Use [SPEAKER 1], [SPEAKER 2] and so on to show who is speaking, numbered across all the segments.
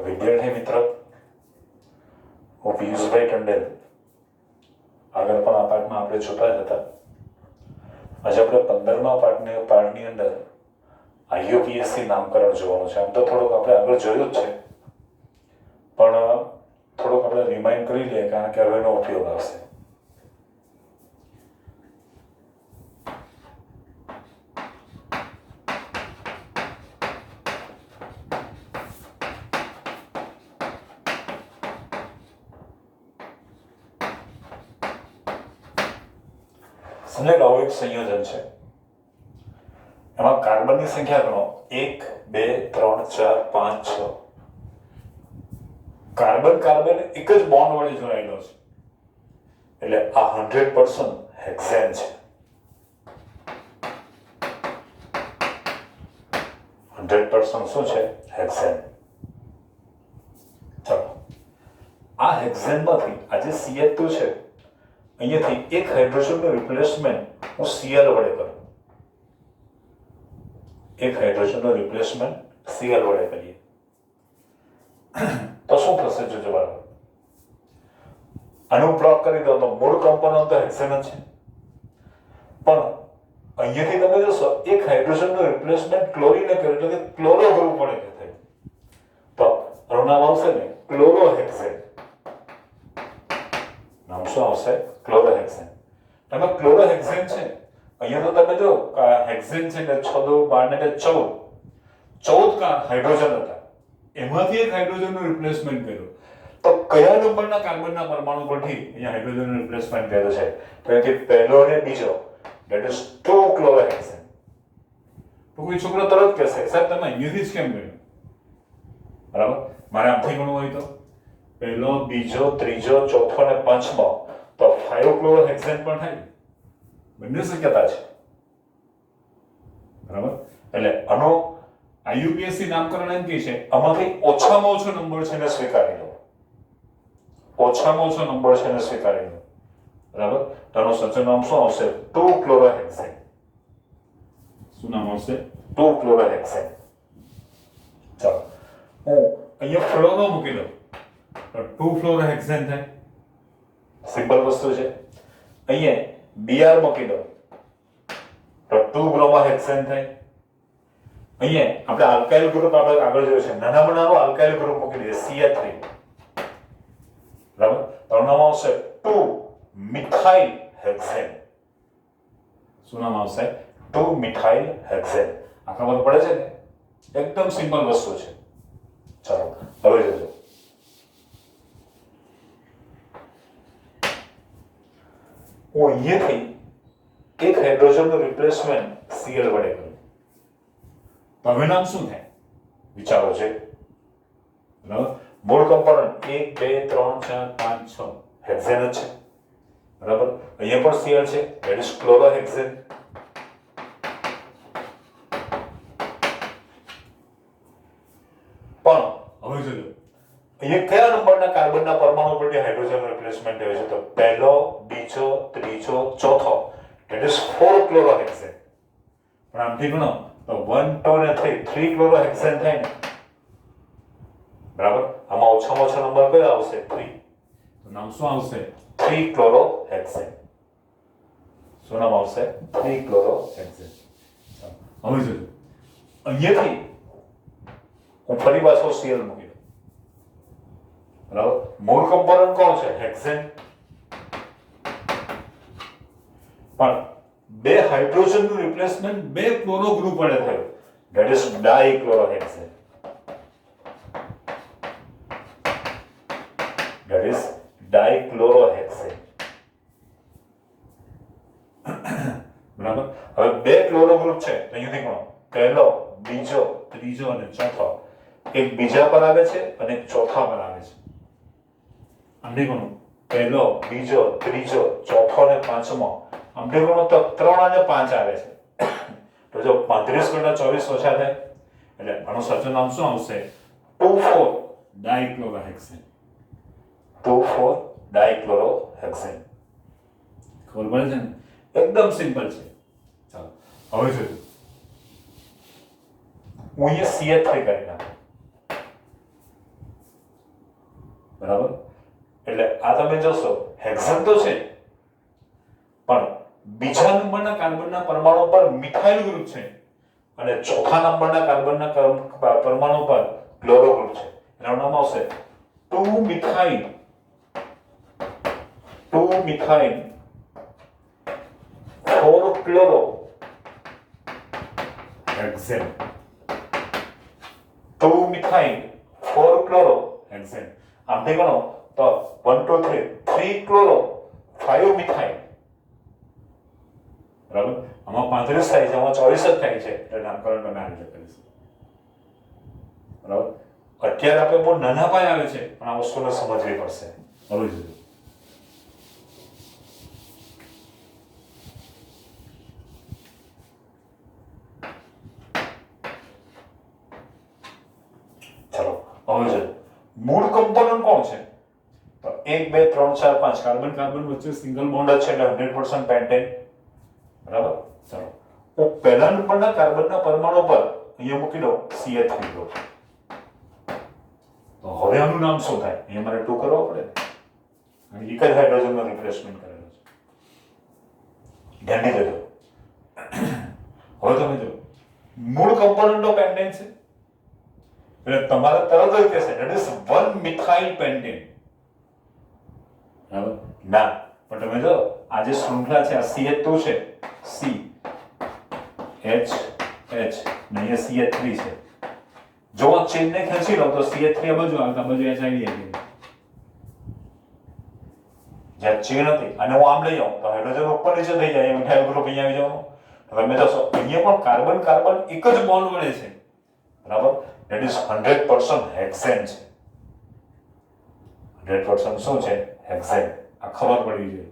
[SPEAKER 1] વિદ્યાર્થી મિત્ર, હું પિયુષભાઈ ટંડેલ. આગળ પણ આ પાઠમાં આપણે જોતા જ હતા. આજે આપણે 15મા પાઠની અંદર IUPAC નામકરણ જોવાનું છે. આમ તો થોડુંક આપણે આગળ જોયું જ છે, પણ થોડુંક આપણે રિમાઇન્ડ કરી લઈએ, કારણ કે હવે એનો ઉપયોગ આવશે. સમજો આવું એક સંયોજન છે. એમાં કાર્બનની સંખ્યા ગણો 1 2 3 4 5 6. કાર્બન એક જ બોન્ડ વડે જોડાયેલો છે, એટલે આ 100% હેક્સેન છે. 100% શું છે? હેક્સેન. ચાલો, આ હેક્સેનમાંથી આ જે CH2 છે, અહીંયાથી એક હાઇડ્રોજનનું રિપ્લેસમેન્ટ હું Cl વડે કરું. એક હાઇડ્રોજનનું રિપ્લેસમેન્ટ Cl વડે કરીએ તો શું થશે? જોજો બરાબર. આનું બ્લોક કરી દો તો મૂળ કમ્પોનન્ટ તો હેક્સેન જ છે, પણ અહીંયાથી તમે જોશો એક હાઇડ્રોજનનું રિપ્લેસમેન્ટ ક્લોરીને કર્યું, એટલે કે ક્લોરો ગ્રુપ વડે થયું, તો આનું નામ આવશે ને ક્લોરોહેક્સેન. નામ શું આવશે? ક્લોરોહેક્સેન. તમે ક્લોરોહેક્સેન છે, અહીંયા તો તમે જો હેક્સેન છે એટલે 6 2 12 ને 14 હાઇડ્રોજન હતા, એમાંથી એક હાઇડ્રોજનનું રિપ્લેસમેન્ટ કર્યું. તો કયા નંબરના કાર્બનના પરમાણુ પરથી અહીંયા હાઇડ્રોજનનું રિપ્લેસમેન્ટ કર્યું છે? તો કે પહેલો અને બીજો, ધેટ ઇઝ 2 ક્લોરોહેક્સેન. તો કોઈ છોકરો તરત કહેશે, સાહેબ તમે અહીંયાથી જ કેમ કર્યું? બરાબર, મારે આમથી ગણવું હોય તો પહેલો, બીજો, ત્રીજો, ચોથો અને પાંચમો, તો 5 ક્લોરોહેક્સેન પણ થાય. બંને શક્યતા છે. બરાબર, એટલે આનો IUPAC નામકરણ એમ કે છે આમાંથી ઓછામાં ઓછો નંબર છે ને સ્વીકારી લો. ઓછામાં ઓછો નંબર છે ને સ્વીકારી લો. બરાબર, તો આનું સાચું નામ શું આવશે? 2 ક્લોરોહેક્સેન. શું નામ આવશે? 2 ક્લોરોહેક્સેન. ચાલો, હું અહીંયા ફ્લોરો મૂકી દઉં તો 2 ફ્લોરોહેક્સેન થાય. સિમ્પલ વસ્તુ છે. અહીંયા Br મૂકી દો તો 2 બ્રોમોહેક્સેન થાય. અહીંયા આપણે આલ્કાઇલ ગ્રુપ આપણે આગળ જોયું છે, નાનામાં નાનો આલ્કાઇલ ગ્રુપ મૂકી દઈએ CH3. બરાબર, તો નામ આવશે 2 મિથાઇલ હેક્સેન. શું નામ આવશે? 2 મિથાઇલ હેક્સેન. આ ખબર પડે છે ને? એકદમ સિમ્પલ વસ્તુ છે. ચાલો હવે જોજો. હું અહીંયાથી એક હાઇડ્રોજનનું રિપ્લેસમેન્ટ Cl વડે કરું, તો હવે નામ શું થાય? વિચારો છે. બરાબર, મૂળ કમ્પોનન્ટ 1 2 3 4 5 6 હેક્સેન જ છે. બરાબર, અહીંયા પણ Cl છે, ધેટ ઇઝ ક્લોરોહેક્સેન. પણ હવે જોજો અહીંયા કયા નંબરના કાર્બનના પરમાણુ પરથી હાઇડ્રોજનનું રિપ્લેસમેન્ટ થયું છે? તો પહેલો, બીજો, ત્રીજો, ચોથો, ધેટ ઇઝ 4 ક્લોરોહેક્સેન. પણ આમથી ગણો તો 1 2 અને 3 ક્લોરોહેક્સેન થાય ને. બરાબર, આમાં ઓછામાં ઓછો નંબર કયો આવશે? 3. તો નામ શું આવશે? 3 ક્લોરોહેક્સેન. શું નામ આવશે? 3 ક્લોરોહેક્સેન. હવે જોજો અહીંયાથી હું ફરી પાછો Cl મૂકી દઉં. બરાબર, મૂળ કમ્પોનન્ટ કોણ છે? હેક્સેન. પણ બે હાઇડ્રોજનનું રિપ્લેસમેન્ટ બે ક્લોરો ગ્રુપ વડે થયું, that is dichlorohexane. That is dichlorohexane. બરાબર, હવે બે ક્લોરો ગ્રુપ છે, અહીંયાથી કોણ? પહેલો, બીજો, ત્રીજો અને ચોથો. એક બીજા પર આવે છે અને એક ચોથા પર આવે છે. આમને ગણો પહેલો, બીજો, ત્રીજો, ચોથો અને પાંચમો. આમને ગણો તો 3 અને 5 આવે છે. તો જો 35 કરતા 24 ઓછા થાય, એટલે આનું સાચું નામ શું આવશે? 2,4 ડાઇક્લોરોહેક્સેન. 2,4 ડાઇક્લોરોહેક્સેન. ખબર પડે છે ને? એકદમ સિમ્પલ છે. ચાલો હવે જોજો, હું અહીંયા CH3 કરી નાખું. બરાબર. એટલે આ તમે જોશો હેક્સેન તો છે પણ બીજા નંબરના કાર્બનના પરમાણુ પર મિથાઇલ ગ્રુપ છે અને ચોથા નંબરના કાર્બનના પરમાણુ પર ક્લોરો ગ્રુપ છે. એનું નામ આવશે 2 methyl 4 chloro hexane. 2 methyl 4 chloro hexane. આમથી ગણો તો 1 2 3 3 ક્લોરો 5 મિથાઇલ. બરાબર. આમાં 35 થાય છે, આમાં 24 જ થાય છે. એટલે નામકરણ તમે આ રીતે કરીશું. બરાબર. અત્યારે આપણે બહુ નાના પાયે આવે છે પણ આ વસ્તુને સમજવી પડશે. હવે જોજો મૂળ કમ્પોનન્ટ કોણ છે? તો 1 2 3 4 5 કાર્બન કાર્બન વચ્ચે સિંગલ બોન્ડ છે એટલે 100% પેન્ટેન. બરાબર. ચલો તો પહેલા નંબરના કાર્બનના પરમાણુ પર અહીંયા મૂકી દો CH3 ગ્રુપ. તો હવે આનું નામ શું થાય? અહીંયા મારે 2 કરવો પડે અને એક જ હાઇડ્રોજનનો રિપ્લેસમેન્ટ કરેલો છે. ધ્યાનથી જોજો. હવે તમે જો મૂળ કમ્પોનન્ટનો પેન્ટેન છે એટલે તમારે તરત જ કહેશે ધેટ ઇઝ 1 મિથાઇલ પેન્ટેન. બરાબર. ના પણ તમે જો આ જે શૃંખલા છે આ CH2 છે C H H ને અહીંયા CH3 છે. જો આ ચેનને ખેંચી લો તો CH3 આ બાજુ આવે તો આ બાજુ H આવી જાય. જ્યાં ચેન હતી અને હું આમ લઈ આવું તો હાઇડ્રોજન ઉપર નીચે થઈ જાય. મિથાઇલ ગ્રુપ અહીંયા આવી જવાનું. તમે જોશો અહીંયા પણ કાર્બન કાર્બન એક જ બોન્ડ વળે છે. બરાબર. That is 100% હેક્સેન છે. 100% શું છે? હેક્સેન. આ ખબર પડવી જોઈએ.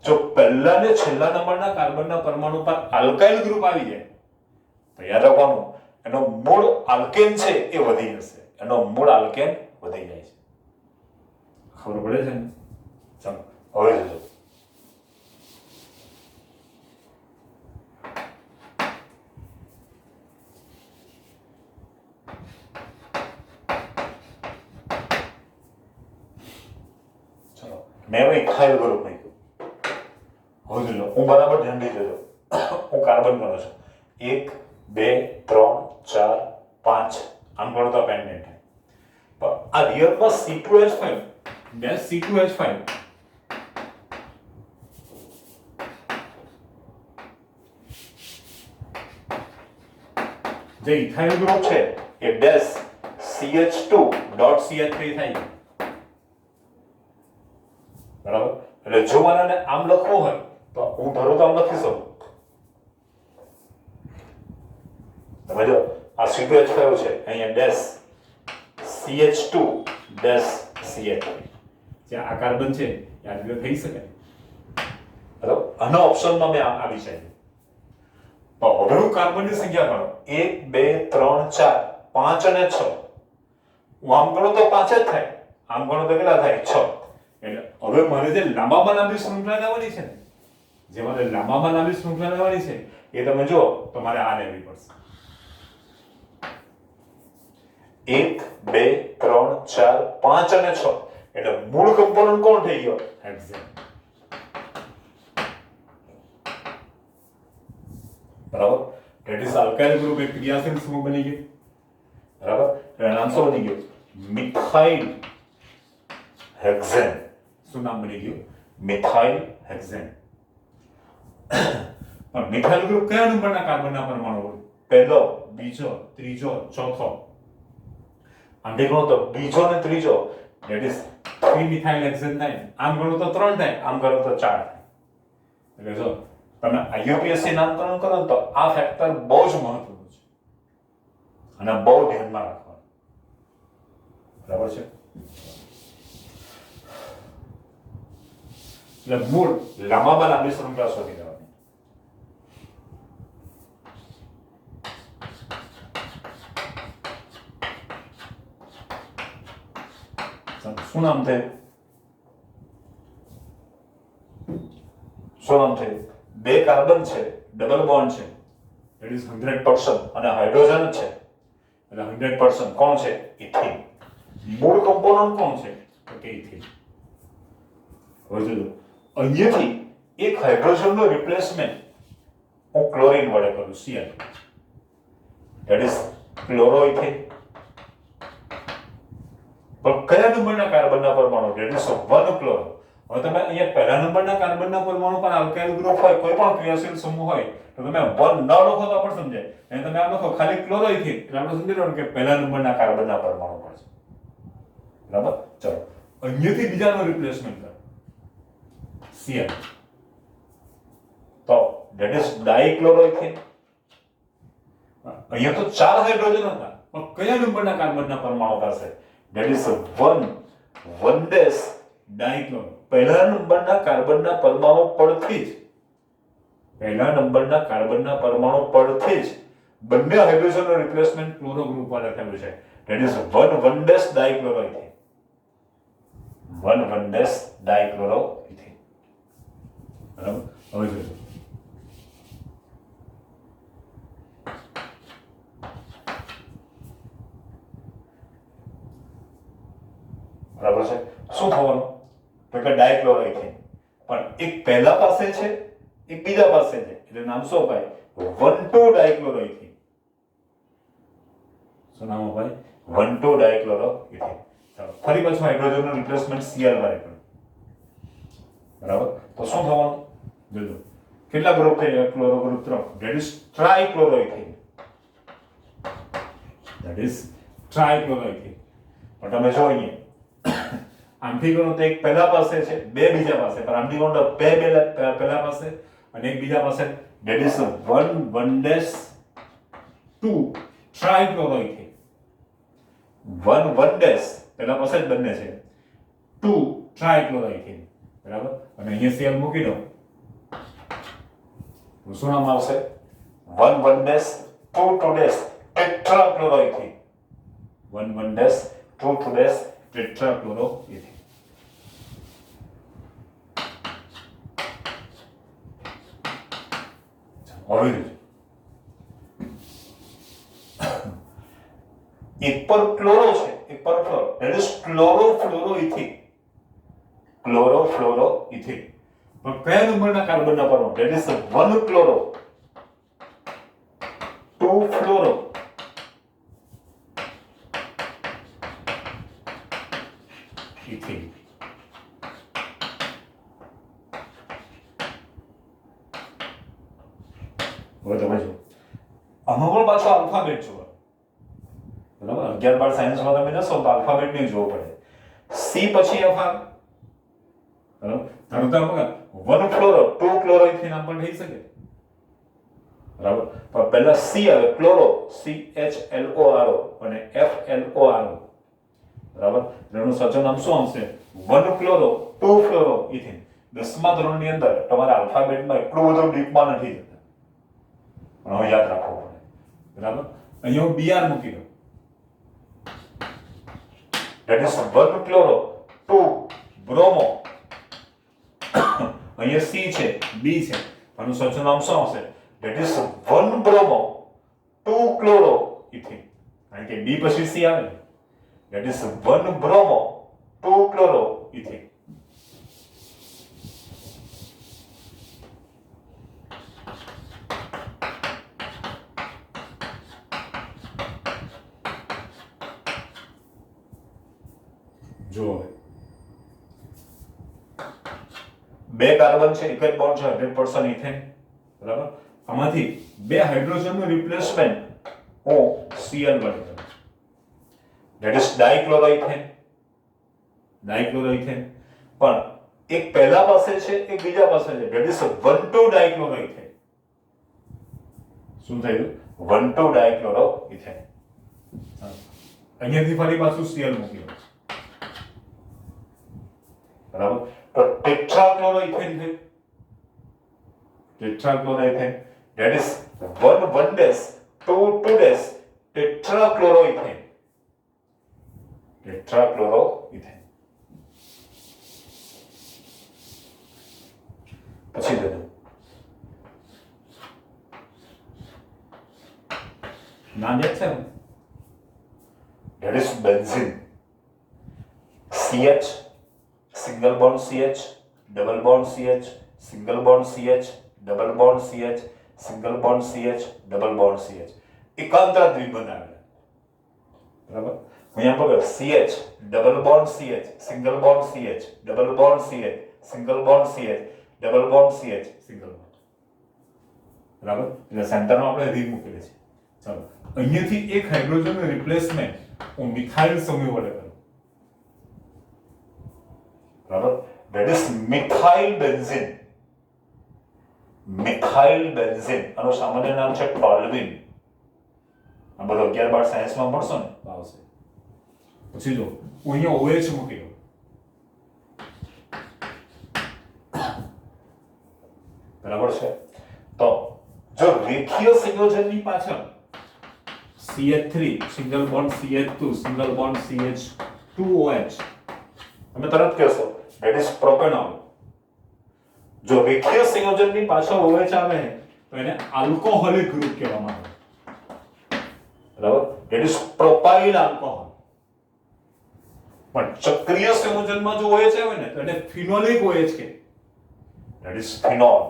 [SPEAKER 1] જો પહેલા ને છેલ્લા નંબરના કાર્બનના પરમાણુ પર આલ્કાઇલ ગ્રુપ આવી જાય તો યાદ રાખવાનું એનો મૂળ આલ્કેન છે એ વધી જશે. એનો મૂળ આલ્કેન વધી જાય છે. ખબર પડે છે ને? ચાલો હવે જોજો. મેં મિથાઇલ ગ્રુપ મૂક્યું. હવે જોજો હું બરાબર ધ્યાનથી જોજો. હું કાર્બન ગણું છું 1 2 3 4 5 આમ ગણો તો પેન્ટેન થાય. પણ આ રિયલમાં C2H5 ડેશ C2H5 જે ઇથાઇલ ગ્રુપ છે એ ડેશ CH2.CH3 થાય. બરાબર. એટલે જો મારે આમ લખવું હોય તો હું ધારો તો આમ લખી શકું. તમે જો આ C2H5 છે અહીંયા ડેશ CH2 ડેશ CH3 જે આ કાર્બન છે એ આ રીતે થઈ શકે. બરાબર. આના ઓપ્શનમાં મેં આવી છે. તો હવે હું કાર્બનની સંખ્યા ગણો 1 2 3 4 5 અને 6. હું આમ ગણો તો 5 જ થાય, આમ ગણો તો કેટલા થાય? 6. એટલે હવે મારે જે લાંબામાં લાંબી શૃંખલા લેવાની છે ને, જે મારે લાંબામાં લાંબી શૃંખલા લેવાની છે એ તમે જો તો મારે આ લેવી પડશે. 1 2 3 4 5 અને 6 એટલે મૂળ કમ્પોનન્ટ કોણ થઈ ગયો? હેક્સેન. બરાબર. ધેટ ઇઝ આલ્કાઇલ ગ્રુપ એક ક્રિયાશીલ સમૂહ બની ગયો. બરાબર. એનું નામ શું બની ગયું? મિથાઇલ હેક્સેન. શું નામ બની ગયું? મિથાઇલ હેક્સેન. પણ મિથાઇલ ગ્રુપ કયા નંબરના કાર્બનના પરમાણુ હોય? પહેલો, બીજો, ત્રીજો, ચોથો. આમ ગણો તો બીજો ને ત્રીજો ધેટ ઇઝ 3 મિથાઇલ હેક્સેન થાય. આમ ગણો તો 3 થાય, આમ ગણો તો 4 થાય. એટલે જો તમે IUPAC નામકરણ કરો તો આ ફેક્ટર બહુ જ મહત્વનું છે અને બહુ ધ્યાનમાં રાખવાનું. બરાબર છે. એટલે મૂળ લાંબામાં લાંબી શૃંખલા શોધી લેવાની. શું નામ થયું? શું નામ થયું? 2 કાર્બન છે, ડબલ બોન્ડ છે, ઇટ ઇઝ 100% અને હાઇડ્રોજન છે એટલે 100% કોણ છે? ઇથિન. મૂળ કમ્પોનન્ટ કોણ છે? તો કે ઇથિન. હવે જોજો અહીંયાથી એક હાઇડ્રોજનનો રિપ્લેસમેન્ટ હું ક્લોરીન વડે કરું Cl, ધેટ ઇઝ ક્લોરોઇથિન. પણ કયા નંબરના કાર્બનના પરમાણુ? That is 1 chloro. હવે તમે અહીંયા પહેલા નંબરના કાર્બનના પરમાણુ પર આલ્કાઇલ ગ્રુપ હોય, કોઈ પણ ક્રિયાશીલ સમૂહ હોય તો તમે 1 ન લખો તો પણ સમજાય. અને તમે આમ લખો ખાલી ક્લોરોઇથિન એટલે આપણે સમજી લેવાનું કે પહેલા નંબરના કાર્બનના પરમાણુ પર છે. બરાબર. ચલો અહીંયાથી બીજાનો રિપ્લેસમેન્ટ કરો Cl, તો ધેટ ઇઝ ડાઇક્લોરોઇથિન. અહીંયા તો 4 હાઇડ્રોજન હતા પણ કયા નંબરના કાર્બનના પરમાણુ પાસે? That is 1 dash dichloro. પહેલા નંબરના કાર્બનના પરમાણુ પરથી જ બંને હાઇડ્રોજનનો રિપ્લેસમેન્ટ ક્લોરો ગ્રુપ પર લખેલું છે. That is 1 dash dichloroethene. 1 dash dichloroethene. બરાબર. હવે જોજો બરાબર છે. શું થવાનું? તો કે ડાઇક્લોરોઇથિન પણ એક પહેલા પાસે છે એક બીજા પાસે છે એટલે નામ શું અપાય? 1,2 ડાઇક્લોરોઇથિન. શું નામ અપાય? 1,2 ડાઇક્લોરોઇથિન. ચાલો ફરી પાછું હાઇડ્રોજનનો રિપ્લેસમેન્ટ Cl વાળે કરું. બરાબર. તો શું થવાનું? જોજો કેટલા ગ્રુપ થઈ ગયા? Chloro group 3. That is trichloroethene. That is trichloroethene. પણ તમે જો અહીંયા આમથી ગણો તો એક પહેલા પાસે છે, બે બીજા પાસે, પણ આમથી ગણો તો બે પહેલા પાસે અને એક બીજા પાસે. That is 1 dash 2 ટ્રાઇક્લોરોઇથિન. 1 ડેશ પહેલા પાસે જ બંને છે, 2 ટ્રાઇક્લોરોઇથિન. બરાબર. અને અહીંયા Cl મૂકી દો તો શું નામ આવશે? 1 dash 2 dash tetrachloroethene. 1 dash 2 dash tetrachloroethene. હવે એક પર ક્લોરો છે એક પર fluoro, that is chlorofluoroethene. Chlorofluoroethene. પણ કયા નંબરના કાર્બનના પરમાણુ? That is 1 chloro 2 fluoro ethene. હવે તમે જો આમાં પણ પાછો આલ્ફાબેટ જોવા. બરાબર. 11-12 સાયન્સમાં તમે જશો તો આલ્ફાબેટ નહીં જોવો પડે. સી પછી એફ આવે. બરાબર. ધારો કે આપણે 1 ફ્લોરો 2 ક્લોરોઇથિન આમ પણ થઈ શકે. બરાબર. પણ પહેલા સી આવે ક્લોરો CHLORO અને FLORO. બરાબર. એનું સાચું નામ શું આવશે? 1 ક્લોરો 2 ફ્લોરો ઇથિન. 10મા ધોરણની અંદર તમારા આલ્ફાબેટમાં એટલું બધું ડીપમાં નથી જતા. પણ હવે યાદ રાખવું પડે. બરાબર. અહીંયા હું Br મૂકી દઉં. That is 1 chloro 2 bromo. અહીંયા C છે, B છે. આનું સાચું નામ શું આવશે? That is 1 bromo 2 chloro ethene. કારણ કે B પછી C આવે. That is 1 bromo 2 chloro ethene. જો બે કાર્બન છે, એક જ બોન્ડ છે, 100% ઇથેન. બરાબર. આમાંથી બે હાઇડ્રોજનનું રિપ્લેસમેન્ટ હું Cl વડે કરું. That is dichloroethane. ડાઇક્લોરોઇથેન. પણ એક પહેલા પાસે છે એક બીજા પાસે છે. That is 1,2 dichloroethane. શું થયું? 1,2 ડાઇક્લોરોઇથેન. અહીંયાથી ફરી પાછું Cl મૂકી દો. બરાબર. તો ટેટ્રાક્લોરોઇથેન છે. Tetrachloroethane. That is 1 dash 2 dash tetrachloroethane. Tetrachloroethane. પછી દે નામ યાદ છે ને? That is benzene. CH single bond CH, double bond CH, single bond CH, double bond CH, single bond CH, double bond CH. એકાંતરા દ્વિબંધ આવેલા. બરાબર? અહીંયા પકડ CH, double bond CH, single bond CH, double bond CH, single bond CH, double bond CH, single bond. બરાબર? એટલે સેન્ટરમાં આપણે રિંગ મૂકેલી છે. ચાલો અહીંયાથી એક હાઇડ્રોજનનું રિપ્લેસમેન્ટ હું મિથાઇલ સમૂહ વડે કરું. બરાબર? That is methyl benzene. Methyl benzene આનું સામાન્ય નામ છે ટોલ્યુઇન. આ બધો 11-12 સાયન્સમાં ભણશો ને તો આવશે. પછી જો હું અહીંયા OH મૂકી દઉં. બરાબર છે? તો જો રેખીય સંયોજનની પાછળ CH3 single bond CH2 single bond CH2OH તમે તરત કહેશો ધેટ ઇઝ પ્રોપેનોલ. જો રેખીય સંયોજનની પાછળ OH આવે તો એને આલ્કોહોલિક ગ્રુપ કહેવામાં આવે. બરાબર? That is propyl alcohol. પણ ચક્રીય સંયોજનમાં જો OH આવે ને તો એને ફિનોલિક OH કહે. That is phenol.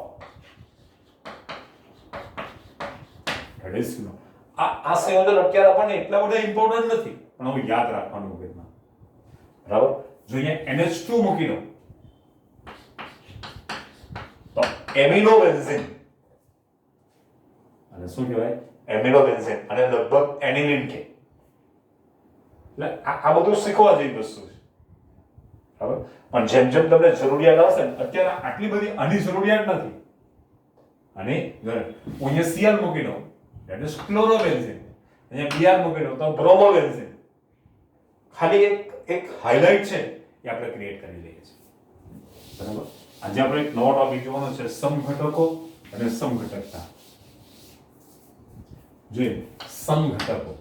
[SPEAKER 1] That is phenol. આ સંયોજન અત્યારે આપણને એટલા બધા ઇમ્પોર્ટન્ટ નથી પણ હવે યાદ રાખવાનું મગજમાં. બરાબર? જો અહીંયા NH2 મૂકી દો તો એમિનો બેન્ઝીન. અને શું કહેવાય? Amino benzene. અને લગભગ એનિલિન કે. એટલે આ બધું શીખવા જેવી વસ્તુ છે. બરાબર? પણ જેમ જેમ તમને જરૂરિયાત આવશે ને અત્યારે આટલી બધી આની જરૂરિયાત નથી. અને હું અહીંયા Cl મૂકી દઉં that is chlorobenzene. અહીંયા Br મૂકી દઉં તો bromobenzene. ખાલી એક હાઇલાઇટ છે એ આપણે ક્રિએટ કરી લઈએ છીએ. બરાબર? આજે આપણે એક નવો ટોપિક જોવાનો છે સમઘટકો અને સમઘટકતા. જોઈએ સમઘટકો.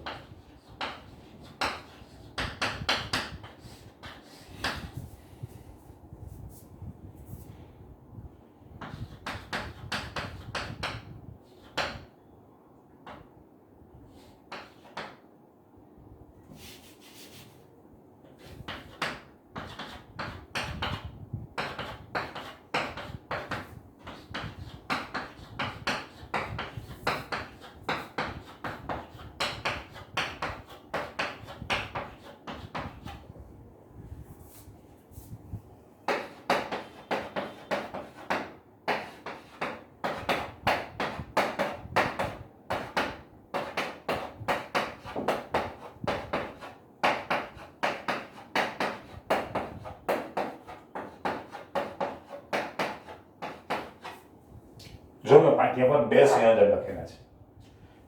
[SPEAKER 1] જો મેં પાઠ્ય પર બે સંયોજન લખેલા છે.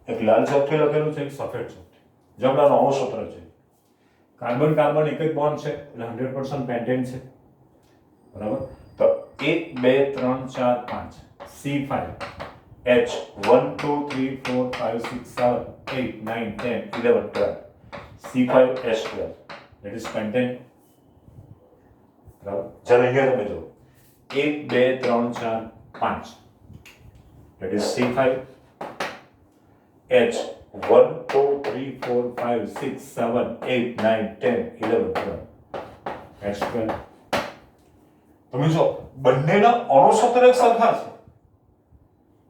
[SPEAKER 1] એક લાલ ચોકથી લખેલું છે, એક સફેદ ચોકથી. જમણાનો અણુ સૂત્ર છે. કાર્બન કાર્બન એક જ બોન્ડ છે એટલે 100% પેન્ટેન છે. બરાબર? તો 1 2 3 4 5 C5 H 1 2 3 4 5 6 7 8 9 10 11 12 C5H12 that is pentane. બરાબર? ચાલો અહીંયા તમે જો 1 2 3 4 5 that is C5 H 1 2 3 4 5 6 7 8 9 10 11 12 H12. તમે જો બંનેના અણુ સૂત્ર એક સરખા છે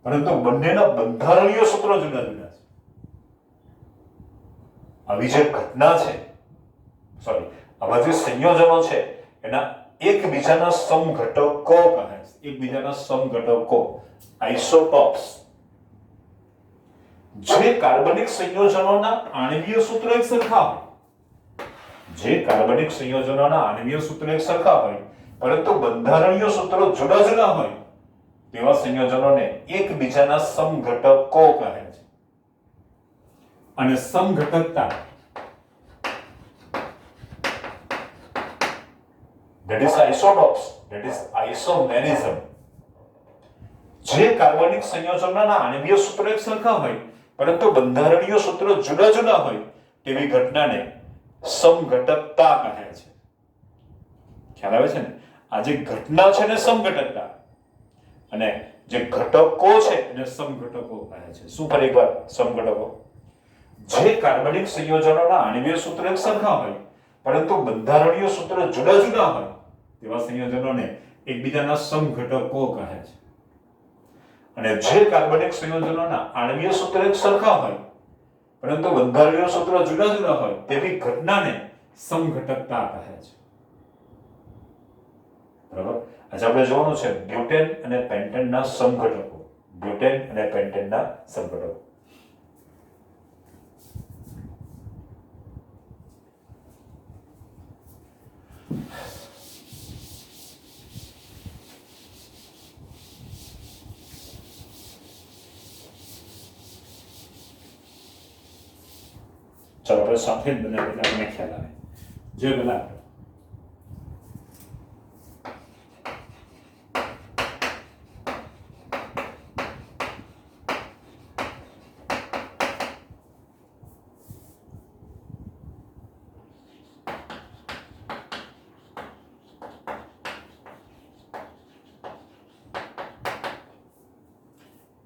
[SPEAKER 1] પરંતુ બંનેના બંધારણીય સૂત્રો જુદા જુદા છે. આવી જે ઘટના છે આવા જે સંયોજનો છે એના એકબીજાના સમઘટકો કહે છે. એકબીજાના સમઘટકો આઇસોટોપ્સ. જે કાર્બનિક સંયોજનોના આણ્વીય સૂત્રો એક સરખા હોય પરંતુ બંધારણીય સૂત્રો જુદા જુદા હોય તેવા સંયોજનોને એકબીજાના સમઘટકો કહે છે. અને સમઘટકતા that is isotopes, that is isomerism. જે કાર્બનિક સંયોજનોના આણ્વીય સૂત્રો એક સરખા હોય પરંતુ બંધારણીય સૂત્રો જુદા જુદા હોય તેવી ઘટનાને સમઘટકતા કહે છે. ખ્યાલ આવે છે ને? આ જે ઘટના છે ને સમઘટકતા અને જે ઘટકો છે એને સમઘટકો કહે છે. શું ફરી એકવાર સમઘટકો? જે કાર્બનિક સંયોજનોના આણ્વીય સૂત્રો એક સરખા હોય પરંતુ બંધારણીય સૂત્રો જુદા જુદા હોય તેવા સંયોજનોને એકબીજાના સમઘટકો કહે છે. અને જે કાર્બનિક સંયોજનોના આણ્વીય સૂત્ર એક સરખા હોય પરંતુ બંધારણીય સૂત્ર જુદા જુદા હોય તેવી ઘટનાને સમઘટકતા કહે છે. બરાબર. આજે આપણે જોવાનું છે બ્યુટેન અને પેન્ટેનના સમઘટકો. બ્યુટેન અને પેન્ટેનના સમઘટકો. ચાલો આપણે સાથે જ બનાવીએ એટલે આપણને ખ્યાલ આવે. જે બનાવે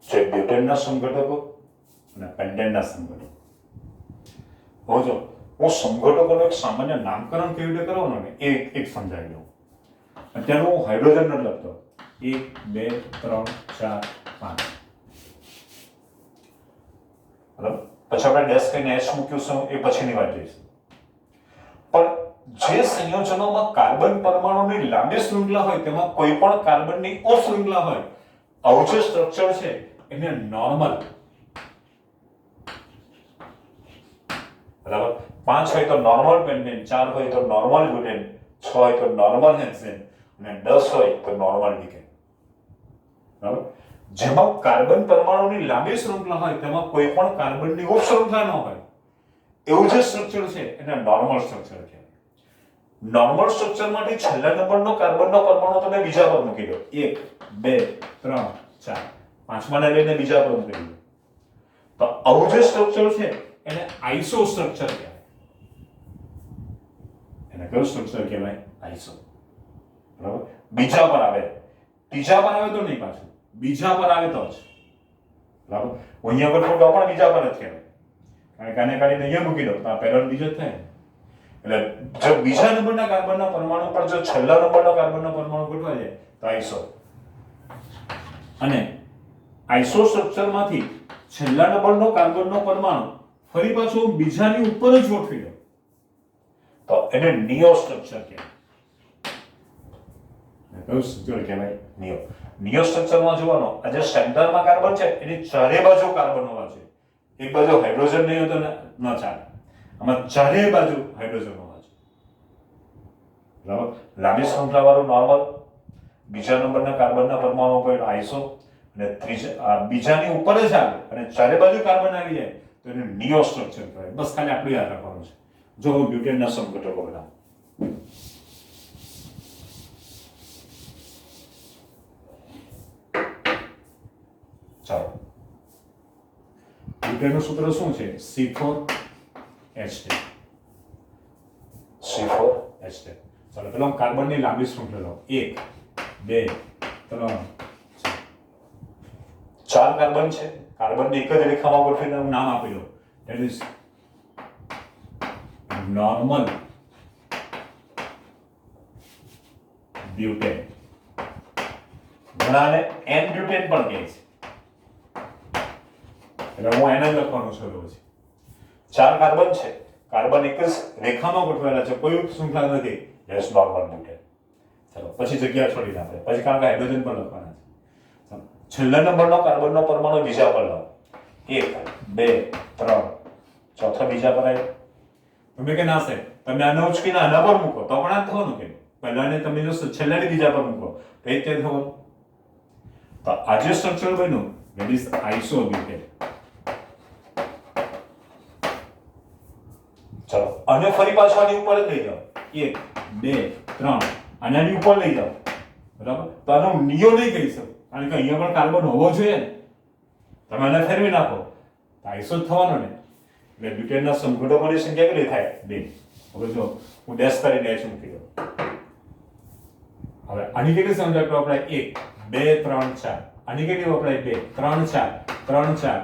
[SPEAKER 1] જે બ્યુટેનના સમઘટકો અને પેન્ટેનના સમઘટકો. હવે જો હું સમઘટકોનું એક સામાન્ય નામકરણ કેવી રીતે કરવાનું ને એક સમજાવી દઉં. અત્યારે હું હાઇડ્રોજન નથી લખતો 1 2 3 4 5 બરાબર. પછી આપણે ડેશ કરીને એચ મૂક્યું એ પછીની વાત જોઈશું. પણ જે સંયોજનોમાં કાર્બન પરમાણુની લાંબી શૃંખલા હોય તેમાં કોઈ પણ કાર્બનની ઓફ શૃંખલા હોય આવું જે સ્ટ્રક્ચર છે એને નોર્મલ, બરાબર, 5 હોય તો નોર્મલ પેન્ટેન, 4 હોય તો નોર્મલ બ્યુટેન, 6 હોય તો નોર્મલ હેક્સેન અને 10 હોય તો નોર્મલ ડિકેન. બરાબર. જેમાં કાર્બન પરમાણુની લાંબી શૃંખલા હોય તેમાં કોઈ પણ કાર્બનની ઉપ શૃંખલા ન હોય એવું જે સ્ટ્રક્ચર છે એને નોર્મલ સ્ટ્રક્ચર કહેવાય. નોર્મલ સ્ટ્રક્ચરમાંથી છેલ્લા નંબરનો કાર્બનનો પરમાણુ તમે બીજા પર મૂકી દો. 1 2 3 4 પાંચમાને લઈને બીજા પર મૂકી દો. તો આવું જે સ્ટ્રક્ચર છે એને આઇસો સ્ટ્રક્ચર કહેવાય. એને કયું સ્ટ્રક્ચર કહેવાય? આઇસો. બરાબર. બીજા પર આવે, ત્રીજા પર આવે તો નહીં, પાછું બીજા પર આવે તો જ. બરાબર. અહીંયા પર થોડું પણ બીજા પર જ કહેવાય, કારણ કે આને કાઢીને અહીંયા મૂકી દો તો આ પહેલો બીજો જ થાય. એટલે જો બીજા નંબરના કાર્બનના પરમાણુ પર જો છેલ્લા નંબરના કાર્બનનો પરમાણુ ગોઠવાય જાય તો આઇસો. અને આઇસો સ્ટ્રક્ચરમાંથી છેલ્લા નંબરનો કાર્બનનો પરમાણુ ફરી પાછું બીજાની ઉપર જ ગોઠવી દો તો એને નિયો સ્ટ્રક્ચર કહેવાય. કયું સ્ટ્રક્ચર કહેવાય? નિયો. નિયો સ્ટ્રક્ચરમાં જોવાનો આ જે સેન્ટરમાં કાર્બન છે એની ચારે બાજુ કાર્બન હોવા જોઈએ. એક બાજુ હાઇડ્રોજન નહીં હોય તો ન ચાલે. આમાં ચારે બાજુ હાઇડ્રોજન હોવા જોઈએ. બરાબર. લાંબી શૃંખલા વાળું નોર્મલ, બીજા નંબરના કાર્બનના પરમાણુ પર આઇસો અને બીજાની ઉપર જ આવે અને ચારે બાજુ કાર્બન આવી જાય તો એને નિયો સ્ટ્રક્ચર કહેવાય. બસ ખાલી આપણે યાદ રાખવાનું છે. જો હું બ્યુટેનના સમઘટકો બનાવું, ચાલો બ્યુટેનનું સૂત્ર શું છે? C4H10. C4H10. ચાલો પેલા હું કાર્બનની લાંબી શૃંખલા લઉં. 1 2 3 4 કાર્બન છે. કાર્બનને એક જ રેખામાં ગોઠવીને હું નામ આપી દઉં. That is normal butane. ઘણાને N બ્યુટેન પણ કહે છે. એટલે હું એને જ લખવાનું છે. પછી 4 કાર્બન છે, કાર્બન એક જ રેખામાં ગોઠવેલા છે, કોઈ શૃંખલા નથી. Yes, normal butane. ચલો પછી જગ્યા છોડી આપણે, પછી કારણ કે હાઇડ્રોજન પણ લખવાના છે. છેલ્લા નંબરનો કાર્બનનો પરમાણુ બીજા પર લાવો. 1 2 3 ચોથા બીજા પર આવ્યો. તમે કે ના સાહેબ તમે આને ઉચકીને આના પર મૂકો તો પણ આ થવાનું કેમ? પહેલાને તમે જો છેલ્લાની બીજા પર મૂકો તો એ તે થવાનું. તો આ જે સ્ટ્રક્ચર બન્યું ધેટ ઇઝ આઇસોબ્યુટેન. ચલો અને ફરી પાછું આની ઉપર લઈ જાઓ. 1 2 3 અને આની ઉપર લઈ જાઓ. બરાબર. તો આનો નિયો નહીં કહી શકો, કારણ કે અહીંયા પણ કાર્બન હોવો જોઈએ ને. તમે આને ફેરવી નાખો તો આઇસો જ થવાનો ને. એટલે બ્યુટેનના સમઘટકોની સંખ્યા કેટલી થાય? 2. હવે જો હું ડેશ કરીને એચ મૂકી દઉં. હવે આની કેટલી સંખ્યા વપરાય? 1 2 3 4. આની કેટલી વપરાય? 2 3 4 3 4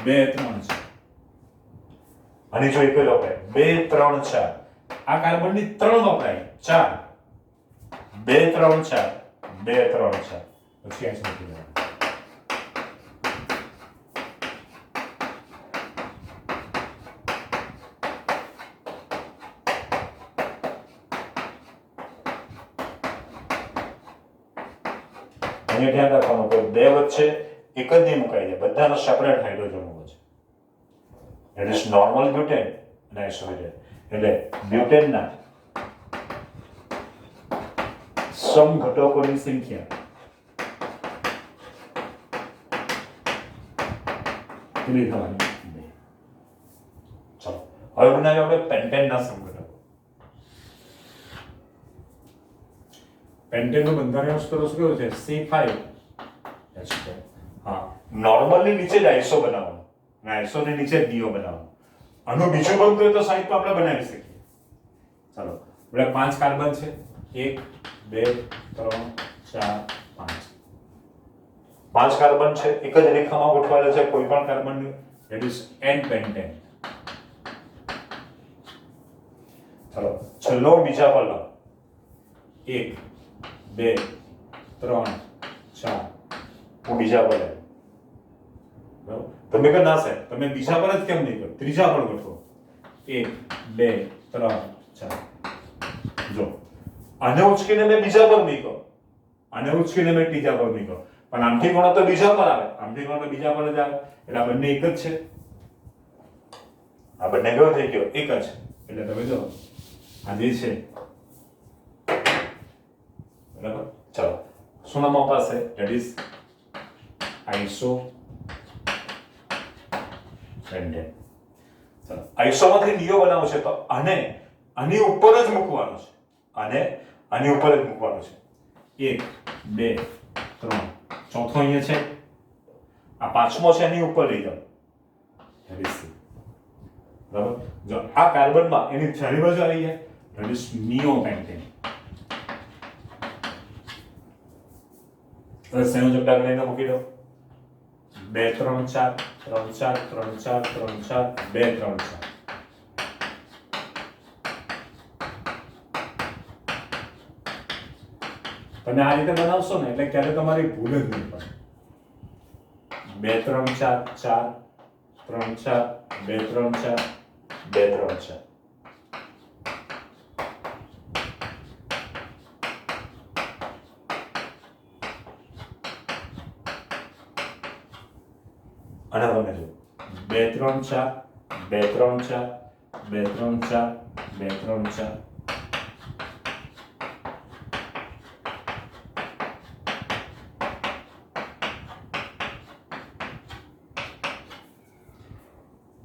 [SPEAKER 1] 2 3 4. આની જો એક જ વપરાય 2 3 4. આ કાર્બનની 3 વપરાય 4 2 3 4 2 3 4 પછી આ મૂકી દેવાનું. અહીંયા ધ્યાન રાખવાનું કે બે વચ્ચે એક જ નહીં મુકાઈ જાય, બધાનો સેપરેટ હાઇડ્રોજન હોવો છે. ઇટ ઇઝ નોર્મલ બ્યુટેન અને આઇસોબ્યુટેન. એટલે બ્યુટેનના સમ ઘટકોની સંખ્યા કેટલી થવાની? 2. ચલો હવે બનાવીએ આપણે પેન્ટેનના સમ ઘટકો. પેન્ટેનનું બંધારણ સૂત્ર શું કયું છે? C5H12. હા, નોર્મલી નીચે જ આઈસો બનાવવાનો અને આઈસોની નીચે જ ડીઓ બનાવવાનો. આનું બીજું બનતું હોય તો સાઈડ પર આપણે બનાવી શકીએ. ચાલો, આપણે 5 કાર્બન છે. 1 2 3 4 5. 5 કાર્બન છે, એક જ રેખામાં ગોઠવાયેલા છે કોઈ પણ કાર્બનની. That is N pentane. ચાલો, છેલ્લો બીજા પર લાવો. 1 2 3 4. હું બીજા પર લાવ્યો. બરાબર, તમે કે ના સાહેબ તમે બીજા પર જ કેમ નહીં કરો, ત્રીજા પર ગોઠવો. 1 2 3 4. જો આને ઉચકીને મેં બીજા પર મૂક્યો, આને ઉચકીને મેં ત્રીજા પર મૂક્યો, પણ આમથી કોણ તો બીજા પર આવે, આમથી કોણ તો બીજા પર જ આવે. એટલે આ બંને એક જ છે. આ બંને કેવો થઈ ગયો? એક જ. એટલે તમે જો આ જે છે બરાબર. ચલો, શું નામ પાસે? That is iso pentane. ચલો, આઈસોમાંથી ડીઓ બનાવવો છે તો આને આની ઉપર જ મૂકવાનો છે. આને આની ઉપર જ મૂકવાનો છે. 1 2 3. ચોથો અહીંયા છે, આ પાંચમો છે એની ઉપર લઈ જાઓ. બરાબર. જો આ કાર્બનમાં એની ચારે બાજુ આવી જાય ધેટ ઇઝ નિયોપેન્ટેન. હવે સંયોજક ડાયગ્રામ મૂકી દો. 2 3 4 3 4 3 4 3 4 2 3 4. તમે આ રીતે બનાવશો ને એટલે ક્યારે તમારી ભૂલ જ નહીં પડે. 2 3 4 4 3 4 2 3 4 2 3 4. અને તમે જો 2 3 4 2 3 4 2 3 4 2 3 4.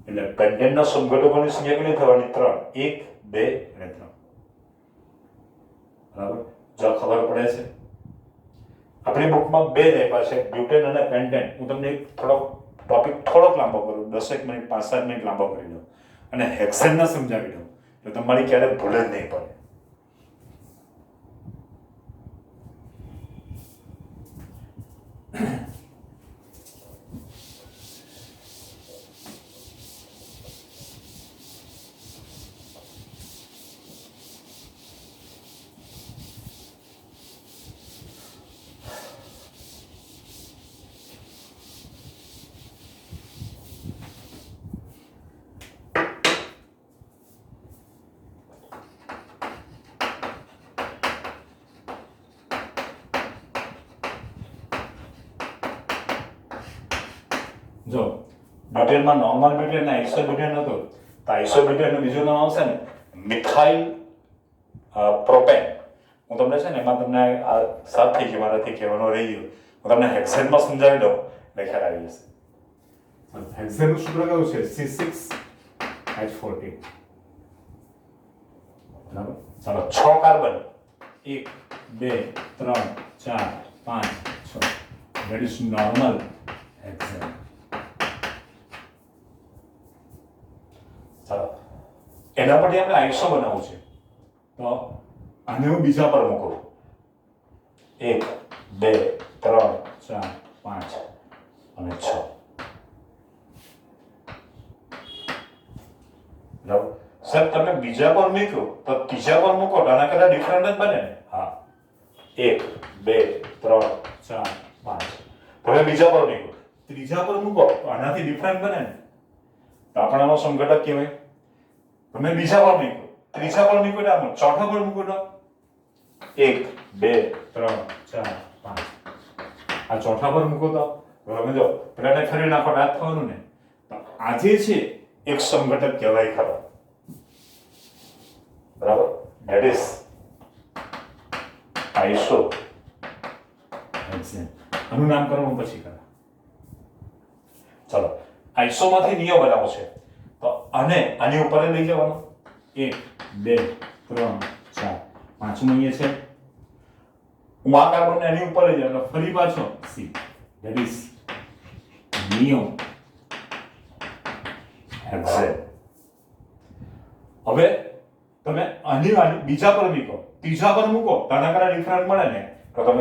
[SPEAKER 1] એટલે પેન્ટેનના સમઘટકોની સંખ્યા કેટલી થવાની? 3. 1 2 અને 3. બરાબર. જો ખબર પડે છે. આપણી બુકમાં બે જ આપ્યા છે, બ્યુટેન અને પેન્ટેન. હું તમને એક ટોપિક થોડોક લાંબો કરું, 10 મિનિટ 5-7 મિનિટ લાંબો કરી દઉં અને હેક્સેનના સમજાવી દઉં એટલે તમારી ક્યારેય ભૂલ જ નહીં પડે. જો બ્યુટેનમાં નોર્મલ બ્યુટેન અને આઇસોબ્યુટેન હતો, તો આઇસોબ્યુટેનનું બીજું નામ આવશે ને મિથાઇલ પ્રોપેન. હું તમને છે ને એમાં તમને આ સાત થઈ ગયું, મારાથી કહેવાનો રહી ગયો. હું તમને હેક્સેનમાં સમજાવી દઉં એટલે ખ્યાલ આવી જશે. હેક્સેનનું સૂત્ર કયું છે? C6H14. બરાબર. ચાલો, 6 carbon 1 2 3 4 5 6. That is normal hexane. ચાલો, એના પરથી આપણે આઈસો બનાવવું છે તો આને હું બીજા પર મૂકું. 1 2 3 4 5 અને 6. બરાબર. સાહેબ તમે બીજા પર મૂક્યું તો ત્રીજા પર મૂકો તો આના કરતા ડિફરન્ટ જ બને ને? હા, 1 2 3 4 5 હવે બીજા પર મૂકો ત્રીજા પર મૂકો તો આનાથી ડિફરન્ટ બને ને તો આપણાનો સમઘટક કહેવાય તમે બીજા પર મૂકો ત્રીજા પર મૂકો તો ચોથા પર મૂકો તો 1 2 3 4 5 આ ચોથા પર મૂકો તો હવે જો પેલાને ફરી નાખો તો આ થવાનું ને તો આ જે છે એક સમઘટક કહેવાય ખરો બરાબર ધેટ ઇઝ આઈસો આનું નામકરણ પછી કરા ચલો આઈસોમાંથી નિયમ બનાવો છે તો આને આની ઉપર લઈ જવાનો 1 2 3 4 પાંચમો અહીંયા છે હું આ કાર્બનને આની ઉપર લઈ જાઉં એટલે ફરી પાછો સી ધેટ ઇઝ નિયમ હેક્સેન હવે તમે આની બીજા પર મૂકો ત્રીજા પર મૂકો તો આના કરતા ડિફરન્ટ મળે ને